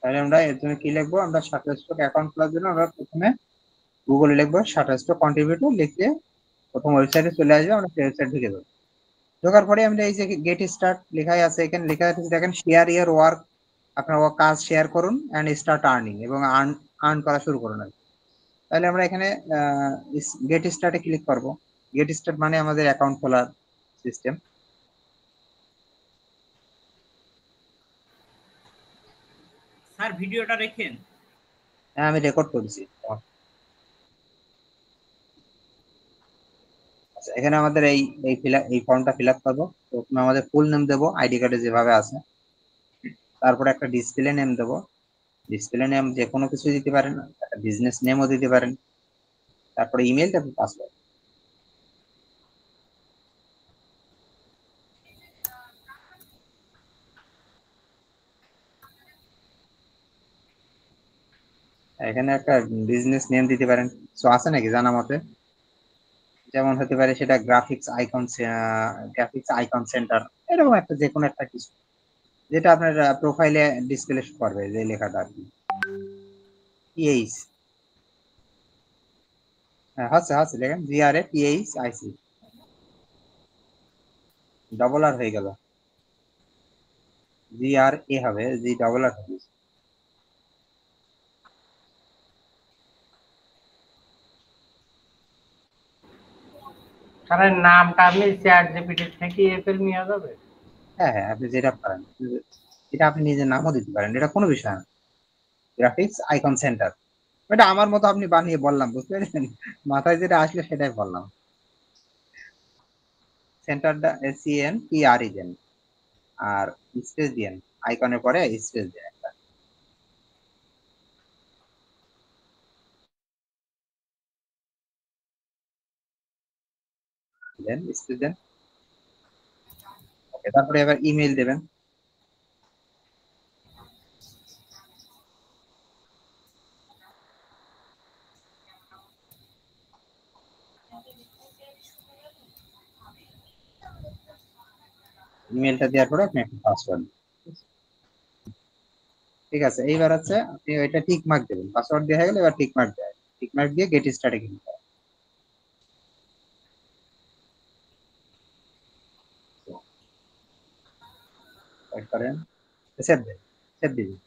তাহলে আমরা এর জন্য কি লিখবো, আমরা শাটারস্টক অ্যাকাউন্ট খোলার জন্য আমরা প্রথমে গুগলে লিখবো শাটারস্টক কন্ট্রিবিউটর, লিখে প্রথম ওয়েবসাইটে চলে আসবে, আমরা সেই ওয়েবসাইট ঢুকে যাবো। ঢোকার পরে আমরা এই যে গেট স্টার্ট লেখাই আছে, এখানে লেখা আছে দেখেন শেয়ার ইয়ার ওয়ার্ক, আপনার কাজ শেয়ার করুন এন্ড স্টার্ট আর্নিং, এবং আর্ন করা শুরু করুন। তাহলে আমরা এখানে গেট স্টার্টে ক্লিক করব। গেট স্টার্ট মানে আমাদের অ্যাকাউন্ট খোলার সিস্টেম। স্যার ভিডিওটা রেখেন। হ্যাঁ আমি রেকর্ড করছি। আচ্ছা এখানে আমাদের এই ফর্মটা ফিল আপ করবো। প্রথমে আমাদের ফুল নেম দেবো আইডি কার্ডে যেভাবে আছে, তারপরে একটা ডিসপ্লে নেম দেবো। ডিসপ্লে নেম যে কোনো কিছু দিতে পারেন, একটা বিজনেস নেমও দিতে পারেন, তারপরে ইমেল, তারপর পাসওয়ার্ড। এখানে একটা বিজনেস নেম দিতে পারেন, সো আছে নাকি জানা মতে? যেমন হতে পারে সেটা গ্রাফিক্স আইকন সেন্টার, এরকম একটা যে কোনো একটা কিছু, যেটা আপনার প্রোফাইলে ডিসপ্লে করবে যে লেখাটা আর কি। পিএইচ, হ্যাঁ হচ্ছে দেখেন GRAPHIC, ডবল আর হয়ে গেল, GRA হবে, জি ডবল আর হবে। স্যার নামটা আপনি চ্যাট জিপিটি থেকে এপেল নিয়ে যাবে? হ্যাঁ হ্যাঁ, আপনি যেটা পারেন, এটা আপনি নিজের নামও দিতে পারেন, এটা কোনো বিষয় না। গ্রাফিক্স আইকন সেন্টার, এটা আমার মতো আপনি বানিয়ে বললাম, বুঝতে পেরেছেন? মাথায় যেটা আসলে সেটাই বললাম। সেন্টারটা SENTRE দেন, আর স্পেস দেন, আইকনের পরে স্পেস দেন একটা, দেন স্পেস দেন। ওকে, তারপরে এবার ইমেল দেবেন। ইমেলটা দেওয়ার পরে আপনি একটা পাসওয়ার্ড, ঠিক আছে? এইবার হচ্ছে আপনি ওইটা টিক মার্ক দেবেন, পাসওয়ার্ড দেওয়া হয়ে গেলে এবার টিক মার্ক দেয়, টিক মার্ক দিয়ে গেট স্টার্টে ক্লিক করেন। ওয়েট করেন, সেভ দেন, সেভ দিবেন,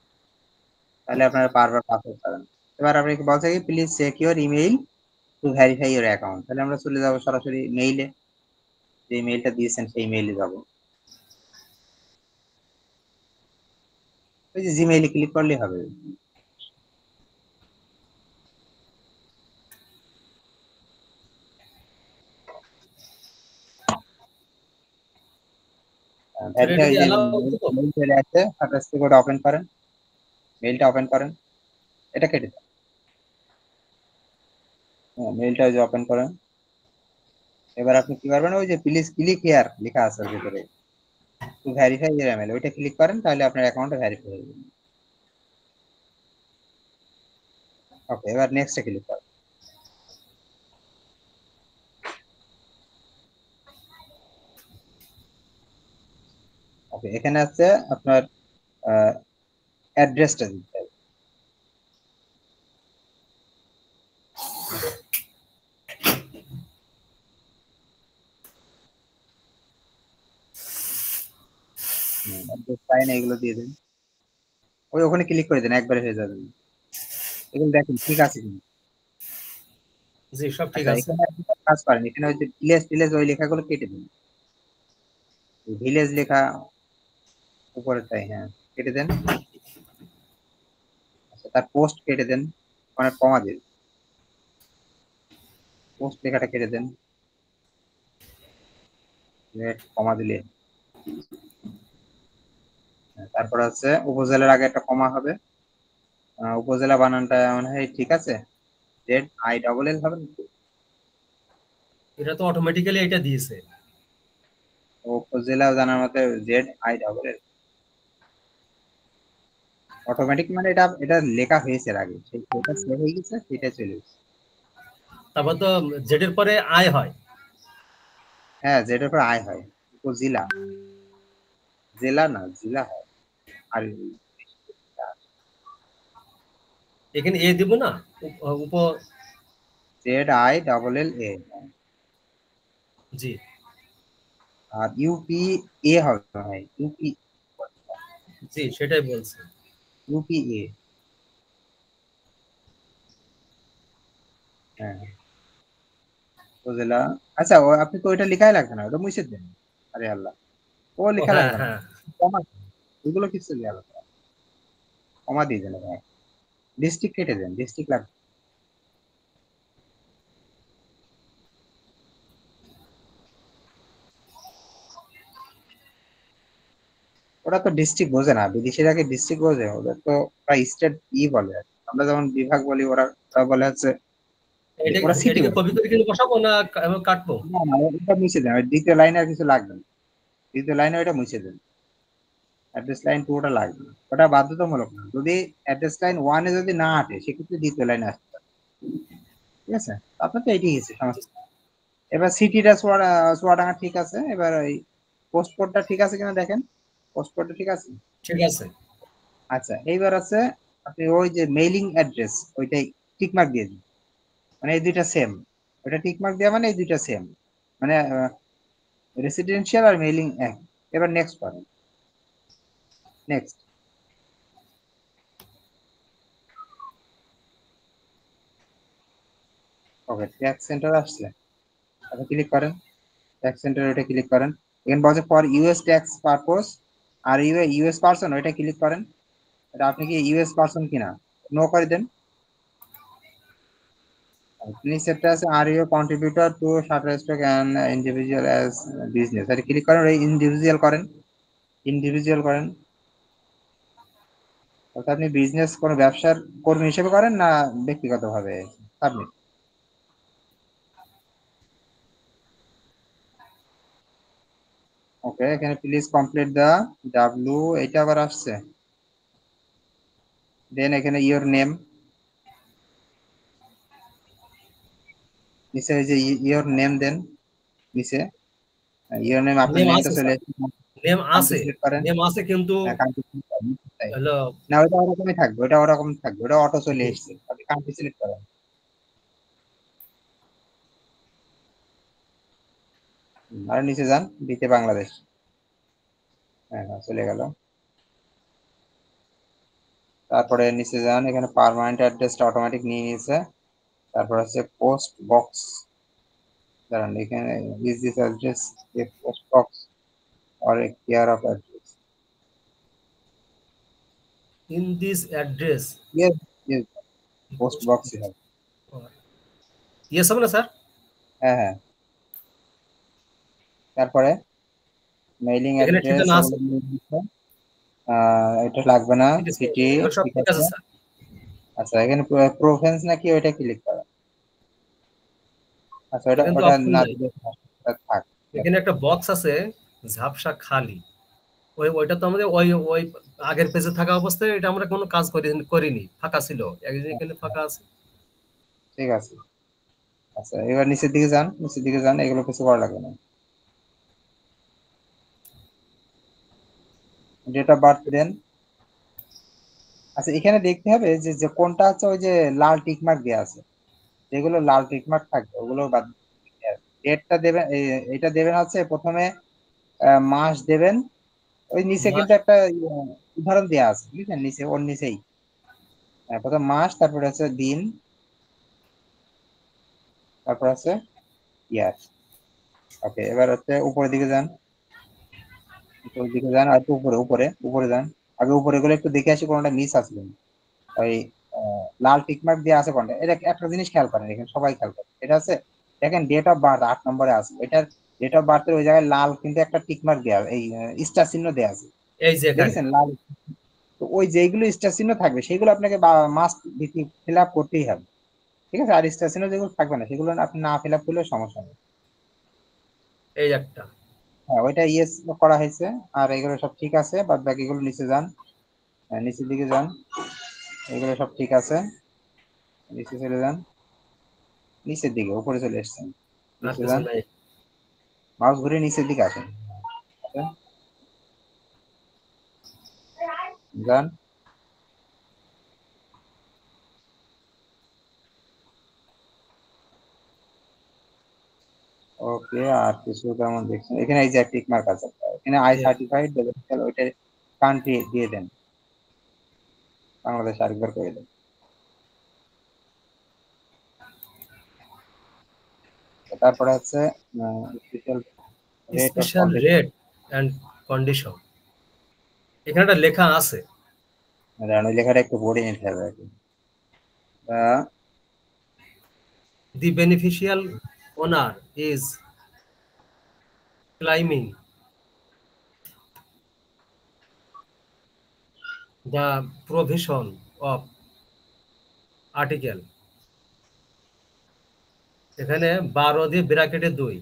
তাহলে আপনারা বারবার পাসওয়ার্ড পাবেন। এবার আপনাকে বলছে কি please check your email to verify your account, তাহলে আমরা চলে যাব সরাসরি মেইলে, যে মেইলটা দিয়েছেন সেই মেইলে যাব। ওই যে জিমেইলে ক্লিক করলেই হবে। ভেরিফাই যে মেইল চলে আসছে, সার্চ করে ওপেন করেন, মেইলটা ওপেন করেন, এটা কেটে দেন। হ্যাঁ মেইলটা যে ওপেন করেন, এবার আপনি কি করবেন, ওই যে প্লিজ ক্লিক হিয়ার লেখা আছে ওর ভিতরে, টু ভেরিফাই ইউর ইমেল, ওইটা ক্লিক করেন, তাহলে আপনার অ্যাকাউন্টটা ভেরিফাই হয়ে যাবে। ওকে, এবার নেক্সটে ক্লিক করেন। ওকে, এখানে আছে আপনার অ্যাড্রেসটা দিতে হবে। অ্যাড্রেস সাইন এগুলো দিয়ে দিন, ওই ওখানে ক্লিক করে দেন, একবারে হয়ে যাবে। এগুলো দেখেন ঠিক আছে কিনা। জি সব ঠিক আচ্ছা আছে। এখানে আপনি কাজ করেন, এখানে ওই যে ভিলেজ টিলেজ ওই লেখাগুলো কেটে দিন, ভিলেজ লেখা উপরে তাই, হ্যাঁ কেটে দেন। আচ্ছা তার পোস্ট কেটে দেন, মানে কমা দিন, পোস্ট লেখাটা কেটে দেন, কমা দিলে। তারপর আছে উপজেলার আগে একটা কমা হবে, উপজেলা বানানটা মনে হয় ঠিক আছে, ZILL হবে নাকি? এটা তো অটোমেটিক্যালি এটা দিয়েছে। উপজেলা জানার মতে ZILL, অটোমেটিক মানে এটা এটা লেখা হয়েছে এর আগে, সেটা সেভ হয়ে গেছে, সেটা চলে গেছে। তারপর তো জেড এর পরে আই হয়। হ্যাঁ যেটার পর আয় হয়, উপজেলা, জেলা না জিলা হয়। আর এখানে এ দিব না, উপর। ZILLA, জি আর UPA হবে ভাই, জি, সেটাই বলছি। UPA। হ্যাঁ বুঝলা। আচ্ছা আপনি তো ওইটা লেখাই লাগবে না, ওটা মুছে দেন। আরে আল্লাহ, ও ও লেখা হ্যাঁ লাগবে না, হ্যাঁ। কমা, এগুলো কিছু দেওয়া লাগবে না। কমা দিয়ে দেন ভাই, ডিস্ট্রিক্ট কেটে দেন, ডিস্ট্রিক্ট লাগবে। ওরা তো ডিস্ট্রিক্ট বোঝে না, বিদেশিরা কি ডিস্ট্রিক্ট বোঝে? ওদের তো স্টেট বলে আর কি। আমরা যেমন বিভাগ বলি, ওরা ওরা বলে হচ্ছে, এটা ওরা সিটি এটাকে বলে। কপি করে কিনে বসাবো না কাটবো? না না, ওটা মুছে দেন, ওই দ্বিতীয় লাইনে আর কিছু লাগবে না, দ্বিতীয় লাইনে ওইটা মুছে দেন। অ্যাড্রেস লাইন 2 ওটা লাগবে না, ওটা বাধ্যতামূলক না। যদি অ্যাড্রেস লাইন 1 এ যদি না আসে, সেক্ষেত্রে দ্বিতীয় লাইনে আসতে পারে। ঠিক আছে, আপনার তো এটাই গেছে সমস্যা। এবার সিটিটা চুয়াডাঙ্গা ঠিক আছে। এবার ওই পোস্ট কোডটা ঠিক আছে কিনা দেখেন, পোস্ট কোডটা ঠিক আছে। ঠিক আছে। আচ্ছা এইবার আছে, আপনি ওই যে মেইলিং অ্যাড্রেস ওইটাই টিক মার্ক দিয়ে দিন, মানে এই দুইটা সেম। ওইটা টিক মার্ক দেওয়া মানে এই দুইটা সেম, মানে রেসিডেন্সিয়াল আর মেইলিং এক। এবার নেক্সট করেন, নেক্সট। ওকে, ট্যাক্স সেন্টার আসছে, আচ্ছা ক্লিক করেন, ট্যাক্স সেন্টার ওইটা ক্লিক করেন। এখানে বলছে ফর ইউএস ট্যাক্স পারপোজ, আর ইউএস পারসন, ওইটা ক্লিক করেন। এটা আপনি কি ইউএস পারসন কিনা, নো করে দেন। নিচেরটা আছে are you contributor to Shutterstock and individual as business, এটা ক্লিক করেন, ওই ইন্ডিভিজুয়াল করেন, ইন্ডিভিজুয়াল করেন। অর্থাৎ আপনি বিজনেস কোনো ব্যবসার কর্মী হিসেবে করেন না ব্যক্তিগতভাবে? সাবমিট। ওকে, এখানে প্লিজ কমপ্লিট দা ডাব্লু, এটা আবার আসছে। দেন এখানে ইওর নেম, নিচে ওই যে ইওর নেম দেন, নিচে ইওর নেম, আপনার নেম নেমটা আছে চলে স্যার, এসেছে। নেম কান্ট্রি আছে, সিলেক্ট করেন। নেম আছে কিন্তু হ্যাঁ কান্ট্রি সিলেক্ট করেন, তাই। হলো। না ওটা ওরকমই থাকবে, ওটা ওরকম থাকবে, ওটা অটো চলে জি এসেছে, আপনি কান্ট্রি সিলেক্ট করেন। আর নিচে যান, দিতে বাংলাদেশ। হ্যাঁ হ্যাঁ চলে গেল। তারপরে নিচে যান, এখানে পার্মানেন্ট অ্যাড্রেসটা অটোমেটিক নিয়ে নিয়েছে। তারপর হচ্ছে পোস্ট বক্স, দাঁড়ান এখানে is this address a post box or a care of address? In this address. Yes, yes, post বক্সই হবে। ইয়েস হবে না স্যার? হ্যাঁ হ্যাঁ। তারপরে মেইলিং এখানে অ্যাড্রেস ঠিকানা আছে, এগুলো নিয়ে নিচ্ছে। এটা লাগবে না, ঠিক আছে, সিটি এগুলো সব ঠিক ঠিক আছে। আছে স্যার। আচ্ছা এখানে প্রোভেন্স নাকি, ওইটা ক্লিক করা। আচ্ছা ওটা এখানে তো ওটা অপশন না নাই। দিলে থাক। এখানে একটা বক্স আছে, ঝাপসা খালি। ওইটা তো আমাদের ওই ওই আগের পেজে থাকা অবস্থায় এটা আমরা কোনো কাজ করিনি, ফাঁকা ছিল। এখানে ফাঁকা আছে। ঠিক আছে। আচ্ছা এবার নিচের দিকে যান, নিচের দিকে যান, এগুলো কিছু করা লাগবে না। ডেট অফ বার্থ দেন। আচ্ছা এখানে দেখতে হবে যে যে কোনটা হচ্ছে ওই যে লাল টিক মার্ক দেওয়া আছে, যেগুলো লাল টিক মার্ক থাকবে ওগুলো বাদ। ডেটটা দেবেন, এটা দেবেন হচ্ছে প্রথমে, মাস দেবেন। ওই নিচে মাস। কিন্তু একটা উদাহরণ দেওয়া আছে, বুঝলেন, নিচে ওর নিচেই। প্রথম মাস, তারপরে হচ্ছে দিন, তারপর হচ্ছে ইয়ার। ওকে, এবার হচ্ছে উপরের দিকে যান, উপরের দিকে যান, আর একটু উপরে উপরে উপরে যান। আগে উপরে গুলো একটু দেখে আসি কোনটা মিস আছে কিনা। ওই লাল টিক মার্ক দিয়ে আছে কোনটা, এটা একটা জিনিস খেয়াল করেন, এখানে সবাই খেয়াল করেন, এটা আছে দেখেন ডেট অফ বার্থ 8 নম্বরে আছে, এটার ডেট অফ বার্থের ওই জায়গায় লাল কিন্তু একটা টিক মার্ক দেওয়া, এই স্টার চিহ্ন দেওয়া আছে, এই যে এখানে। দেখেছেন লাল। তো ওই যেগুলো স্টার চিহ্ন থাকবে সেগুলো আপনাকে মাস্ট ফিল আপ করতেই হবে। ঠিক আছে, আর স্টার চিহ্ন যেগুলো থাকবে না সেগুলো আপনি না ফিল আপ করলেও সমস্যা নেই। এই একটা। হ্যাঁ ওইটা ইয়েস করা হয়েছে। আর এগুলো সব ঠিক আছে, বাদ বাকিগুলো নিচে যান, নিচের দিকে যান, এগুলো সব ঠিক আছে, নিচে চলে যান, নিচের দিকে, উপরে চলে এসছেন, আর নিচে কিছু যান, নাই। মাউস ঘুরে নিচের দিকে আসেন। আচ্ছা, যান, ওকে, আর কিছু তেমন দেখছেন এখানে? এই যে টিক মার্ক আছে, এখানে আই সার্টিফাইড ডেভেলপার, ওইটা কান্ট্রি দিয়ে দেন, বাংলাদেশ আরেকবার করে দেন। তারপরে হচ্ছে special rate of special condition, rate and condition, এখানে একটা লেখা আছে। ওই লেখাটা একটু পড়ে নিতে হবে আর কি। The beneficial owner is claiming the provision of article, এখানে 12 দিয়ে ব্র্যাকেটে 2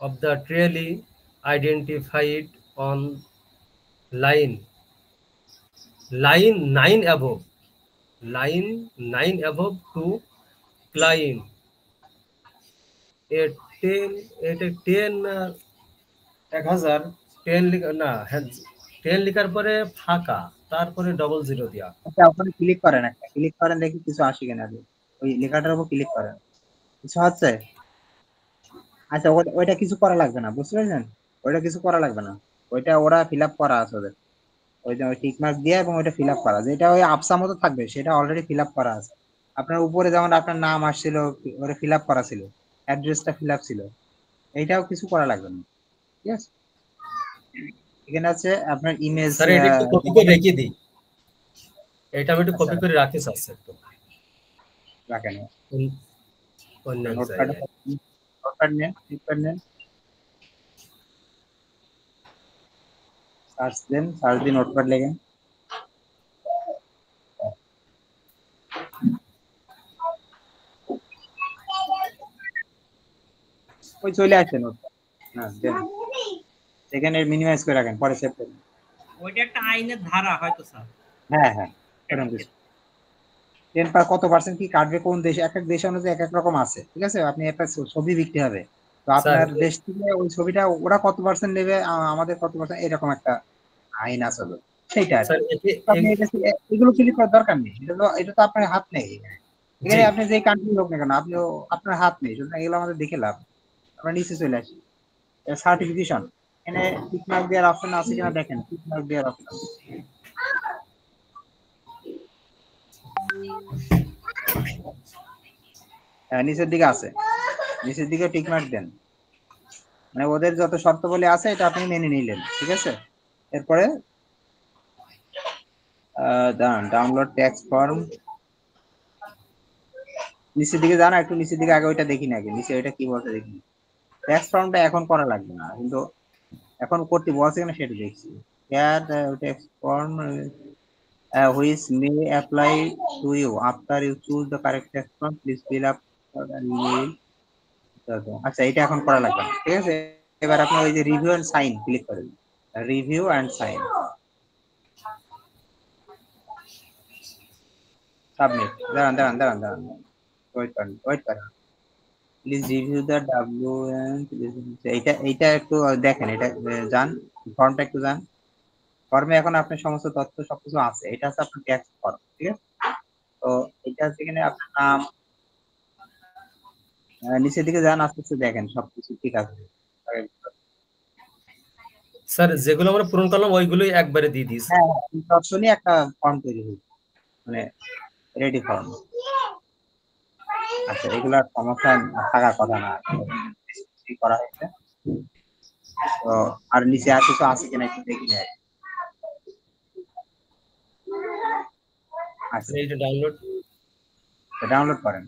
of the clearly identified on line 9 above, line 9 above to claim a 10, এটা 10 1000 10 না 10 লিখার পরে ফাঁকা, তারপরে 00 দেয়া। আচ্ছা, ওখানে ক্লিক করেন, একটা ক্লিক করেন, দেখি কিছু আসে কিনা। ওই লেখাটার উপর ক্লিক করেন, কিছু হচ্ছে? আচ্ছা, ওইটা কিছু করা লাগবে না, বুঝতে পেরেছেন? ওইটা কিছু করা লাগবে না, ওইটা ওরা ফিল আপ করা আছে ওদের। ওই যে টিক মার্ক দিয়ে এবং ওইটা ফিল আপ করা, যেটা ওই আপসা মতো থাকবে সেটা অলরেডি ফিল আপ করা আছে। আপনার উপরে যেমন আপনার নাম আসছিল, ওটা ফিল আপ করা ছিল, অ্যাড্রেসটা ফিল আপ ছিল, এইটাও কিছু করা লাগবে না, ঠিক আছে? এখানে আছে আপনার ইমেজ স্যার এটা একটু কপি করে রেখে দিই, এটা আমি একটু কপি করে রাখতে চাচ্ছি একটু রাখেন, অন্য এক নোটপ্যাড জায়গায়। নোটপ্যাড নেন, নোটপ্যাড নেন, সার্চ দেন, সার্চ দিন, নোটপ্যাড লেখেন। ওই চলে আসছে নোটপ্যাড, হ্যাঁ দেন, এখানে মিনিমাইজ করে রাখেন, পরে সেভ করুন। ওইটা একটা আইনের ধারা হয়তো স্যার। হ্যাঁ হ্যাঁ, এরকম কিছু। 10% কি কাটবে কোন দেশে, এক এক দেশ অনুযায়ী এক এক রকম আছে, ঠিক আছে? আপনি একটা ছবি বিক্রি হবে, তো স্যার আপনার দেশ থেকে ওই ছবিটা ওরা কত পার্সেন্ট নেবে, আমাদের কত পার্সেন্ট, এরকম একটা আইন আছে ওদের, সেইটা আর স্যার কি। তো আপনি এগুলো ক্লিক করার দরকার নেই, এটা তো আপনার হাত নেই এখানে, আপনি যে কান্ট্রি হোক না কেন, আপনিও আপনার হাত নেই, সুতরাং এগুলো আমাদের দেখে লাভ। আমরা নিচে চলে আসি, সার্টিফিকেশন, এখানে টিক মার্ক দেওয়ার অপশন আছে কিনা দেখেন, টিক মার্ক দেওয়ার অপশন। হ্যাঁ, নিচের দিকে আছে, নিচের দিকে টিক মার্ক দেন, মানে ওদের যত শর্তাবলী আছে এটা আপনি মেনে নিলেন, ঠিক আছে? এরপরে ডাউনলোড ট্যাক্স ফর্ম, নিচের দিকে যান, একটু নিচের দিকে, আগে ওইটা দেখি না, আগে নিচে ওইটা কি বলতে দেখি। ট্যাক্স ফর্মটা এখন করা লাগবে না, কিন্তু এখন করতে বলছে কিনা সেটা দেখছি। Tax form which may apply to you after you choose the correct tax form, please fill up an email. আচ্ছা, এটা এখন করা লাগবে না, ঠিক আছে? এবার আপনি ওই যে রিভিউ এন্ড সাইন ক্লিক করেন, রিভিউ এন্ড সাইন, সাবমিট। দাঁড়ান দাঁড়ান দাঁড়ান দাঁড়ান, ওয়েট করেন, please review the W and, এইটা একটু দেখেন, এটা যান, ফর্মটা একটু যান, ফর্মে এখন আপনার সমস্ত তথ্য সবকিছু আছে, এটা হচ্ছে আপনার ট্যাক্স ফর্ম, ঠিক আছে? তো এটা হচ্ছে এখানে আপনার নাম, নিচের দিকে যান, আস্তে আস্তে দেখেন সবকিছু ঠিক আছে। স্যার যেগুলো আমরা পূরণ করলাম ওইগুলোই একবারে দিয়ে দিই। হ্যাঁ, তথ্য নিয়ে একটা ফর্ম তৈরি হয়েছে, মানে রেডি ফর্ম। আচ্ছা, এগুলার সমস্যা থাকার কথা না, করা হয়েছে। তো আর নিচে আর কিছু আছে কিনা একটু দেখি না। আচ্ছা, এইটা ডাউনলোড, ডাউনলোড করেন,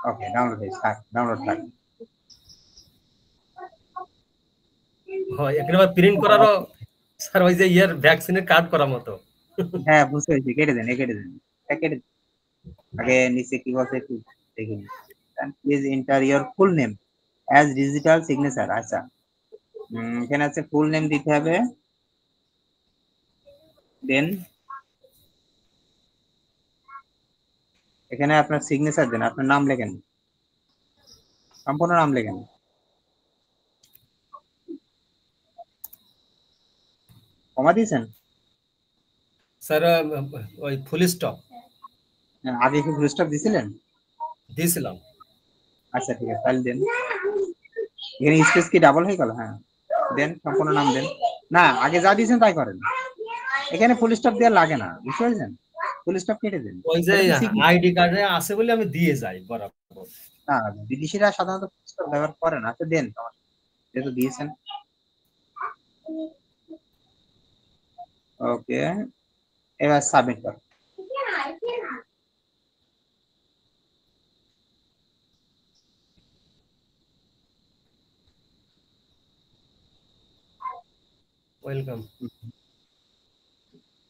ওকে, ডাউনলোড হয়েছে, ডাউনলোড থাক। হয় এখানে আবার প্রিন্ট করারও স্যার ওই যে ইয়ার ভ্যাকসিনের কার্ড করার মতো। হ্যাঁ, বুঝতে পেরেছি, কেটে দেন, কেটে দেন, কেটে দেন। আগে নিচে কি বলছে একটু দেখে নিন, please enter your full name as digital signature. আচ্ছা, এখানে আছে ফুল নেম দিতে হবে, দেন এখানে আপনার সিগনেচার দেন, আপনার নাম লেখেন, সম্পূর্ণ নাম লেখেন। কমা দিয়েছেন? স্যার ওই ফুল স্টপ, আগে কি ফুল স্টপ দিছিলেন? দিয়েছিলাম। আচ্ছা ঠিক আছে, তাহলে দেন। এখানে স্পেস কি ডাবল হয়ে গেল? হ্যাঁ দেন, সম্পূর্ণ নাম দেন। না, আগে যা দিয়েছেন তাই করেন, এখানে ফুল স্টপ দেওয়া লাগে না, বুঝতে পেরেছেন? ফুল স্টপ কেটে দেন। ওই যে আইডি কার্ডে আছে বলে আমি দিয়ে যাই বরাবর। না, বিদেশিরা সাধারণত ফুল স্টপ ব্যবহার করে না। আচ্ছা দেন, যেহেতু দিয়েছেন। ওকে, এবার সাবমিট কর। ওয়েলকাম।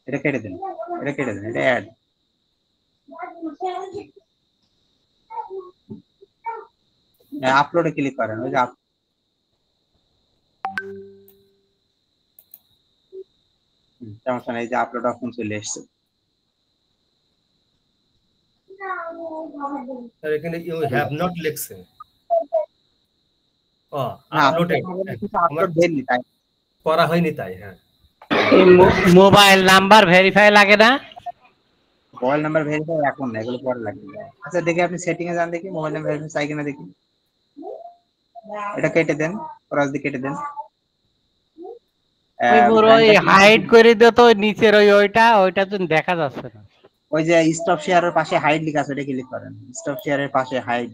এটা কেটে দেন, এটা কেটে দেন, এটা অ্যাড। আপলোডে ক্লিক করেন, ওই যে সমস্যা নেই, যে আপলোড অপশন চলে এসছে। আর এখানে ইউ হ্যাভ নট লেখছে। ও না, আপলোডেড, আপলোড দেননি তাই। করা হয়নি তাই। হ্যাঁ, মোবাইল নাম্বার ভেরিফাই লাগে না? মোবাইল নাম্বার ভেরিফাই এখন না, এগুলো পরে লাগবে। আচ্ছা দেখি আপনি সেটিং এ যান, দেখি মোবাইল নাম্বার ভেরিফাই চাই কিনা দেখি। এটা কেটে দেন, ক্রস দিয়ে কেটে দেন। ওই হাইড করে দিও তো, নিচের ওইটা তো দেখা যাচ্ছে না। ওই যে স্টপ শেয়ারের পাশে হাইড লেখা আছে, এটা ক্লিক করেন। স্টপ শেয়ারের পাশে হাইড।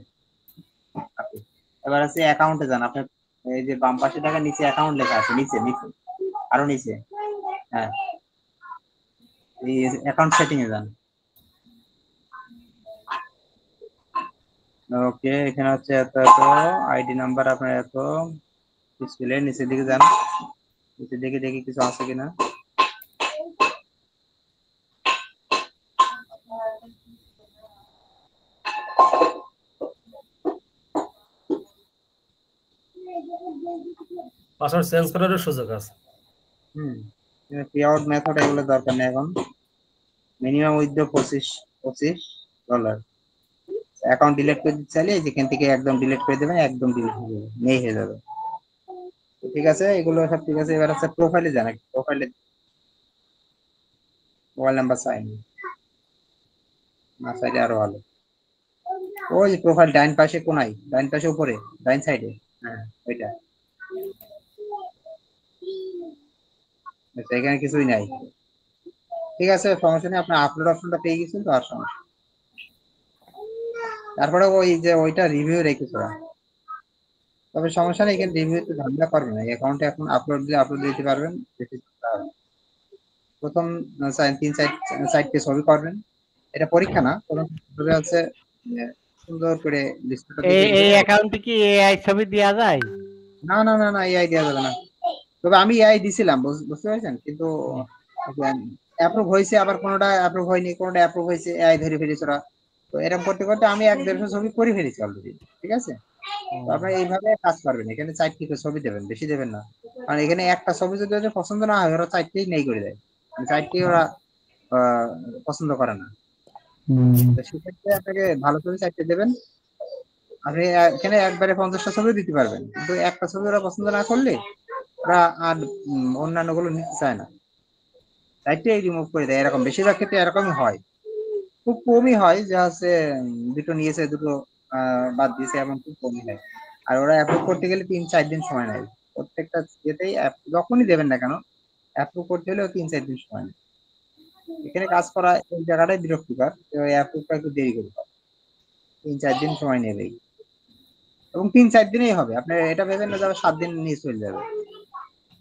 এবার আছে অ্যাকাউন্টে যান, আপনার এই যে বাম পাশে দেখা নিচে অ্যাকাউন্ট লেখা আছে, নিচে নিচে আরো নিচে। হ্যাঁ, এই অ্যাকাউন্ট সেটিং এ যান। ওকে, এখানে হচ্ছে এত এত আইডি নাম্বার আপনার এত, ডিসপ্লে নিচের দিকে যান, নিচের দিকে দেখি কিছু আছে কিনা। পাসওয়ার্ড চেঞ্জ করারও সুযোগ আছে। পে আউট মেথড এগুলো দরকার নেই এখন। মিনিমাম উইথড্র $25 অ্যাকাউন্ট ডিলিট করে দিতে চাইলে যেখান থেকে একদম ডিলিট করে দেবেন, একদম ডিলিট হয়ে যাবে, নেই হয়ে যাবে। ঠিক আছে, এগুলো সব ঠিক আছে। এবার হচ্ছে প্রোফাইলে যান, প্রোফাইলে মোবাইল নাম্বার সাইন না সাইডে আরো ভালো। ওই প্রোফাইল ডাইন পাশে কোনায়, ডাইন পাশে উপরে, ডাইন সাইডে। হ্যাঁ ওইটা। আচ্ছা, এখানে কিছুই নাই। ঠিক আছে, সমস্যা নেই, আপনার আপলোড অপশনটা পেয়ে গেছেন তো, আর সমস্যা। তারপরে ওই যে ওইটা রিভিউ রেখেছে, তবে সমস্যা নেই, এখানে রিভিউতে ঝামেলা করবে না। অ্যাকাউন্টে এখন আপলোড দিলে আপলোড দিতে পারবেন। প্রথম 3-4 ছবি করবেন, এটা পরীক্ষা না, প্রথম ছবি হচ্ছে সুন্দর করে লিস্টটা দিয়ে এই অ্যাকাউন্টে কি এআই ছবি দেওয়া যায়? না না না না, এআই দেওয়া যাবে না। তবে আমি এআই দিছিলাম, বুঝতে পারছেন, কিন্তু অ্যাপ্রুভ হয়েছে, আবার কোনোটা অ্যাপ্রুভ হয়নি, কোনোটা অ্যাপ্রুভ হয়েছে, এআই ধরে ফেলেছে ওরা। তো এরকম করতে করতে আমি 1-150 ছবি করে ফেলেছি অলরেডি। ঠিক আছে, তো আপনারা এইভাবে কাজ করবেন। এখানে 4টি ছবি দেবেন, বেশি দেবেন না, কারণ এখানে একটা ছবি যদি ওদের পছন্দ না হয়, ওরা 4টেই নেই করে দেয়, 4টি ওরা পছন্দ করে না। তো সেক্ষেত্রে আপনাকে ভালো ছবি 4টে দেবেন। আপনি এখানে একবারে 50টা ছবি দিতে পারবেন, কিন্তু একটা ছবি ওরা পছন্দ না করলে ওরা আর অন্যান্য গুলো নিতে চায় না, 4টেই রিমুভ করে দেয়। এরকম বেশিরভাগ ক্ষেত্রে এরকমই হয়, খুব কমই হয় যে হচ্ছে দুটো নিয়েছে, দুটো বাদ দিয়েছে, এমন খুব কমই হয়। আর ওরা অ্যাপ্রুভ করতে গেলে 3-4 দিন সময় নেয় প্রত্যেকটা যেতেই, যখনই দেবেন না কেন অ্যাপ্রুভ করতে হলেও 3-4 দিন সময় নেয়। এখানে কাজ করা এই জায়গাটাই বিরক্তিকর, অ্যাপ্রুভটা একটু দেরি করতে হবে, 3-4 দিন সময় নেবেই, এবং 3-4 দিনেই হবে। আপনি এটা ভেবেন না যাবে 7 দিন নিয়ে চলে যাবে।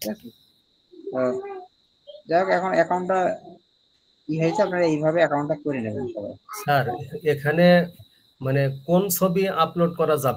ঠিক আছে, যাই হোক, এখন অ্যাকাউন্টটা কি হয়েছে, আপনারা এইভাবে অ্যাকাউন্টটা করে নেবেন সবাই। স্যার, এখানে মানে কোন ছবি আপলোড করা যাবে?